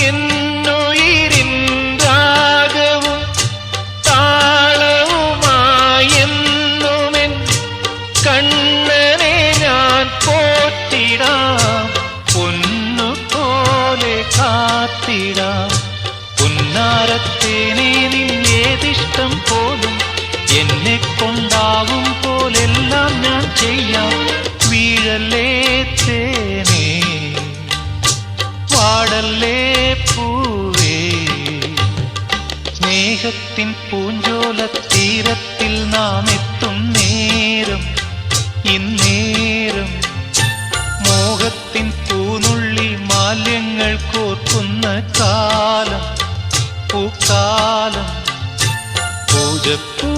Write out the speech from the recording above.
എന്നുയിരിൻ രാഗവും താളവുമായെന്നുമെൻ കണ്ണനെ ഞാൻ പോറ്റിടാം, പൊന്നുപോലെ കാത്തിടാം. പുന്നാരത്തേനെ നിന്നേതിഷ്ടം പോലും എന്നെ കൊണ്ടാവും പോലെല്ലാം ഞാൻ ചെയ്യാം. വീഴല്ലേ തേനേ, വാടല്ലേ പൂവേ, സ്നേഹത്തിൻ പൂഞ്ചോല തീരത്തിൽ നാം എത്തും നേരം ഇന്നേരം. മോഹത്തിൻ പൂനുള്ളി മാല്യങ്ങൾ കോർക്കുന്ന കാലം പൂക്കാലം. പൂജപ്പൂ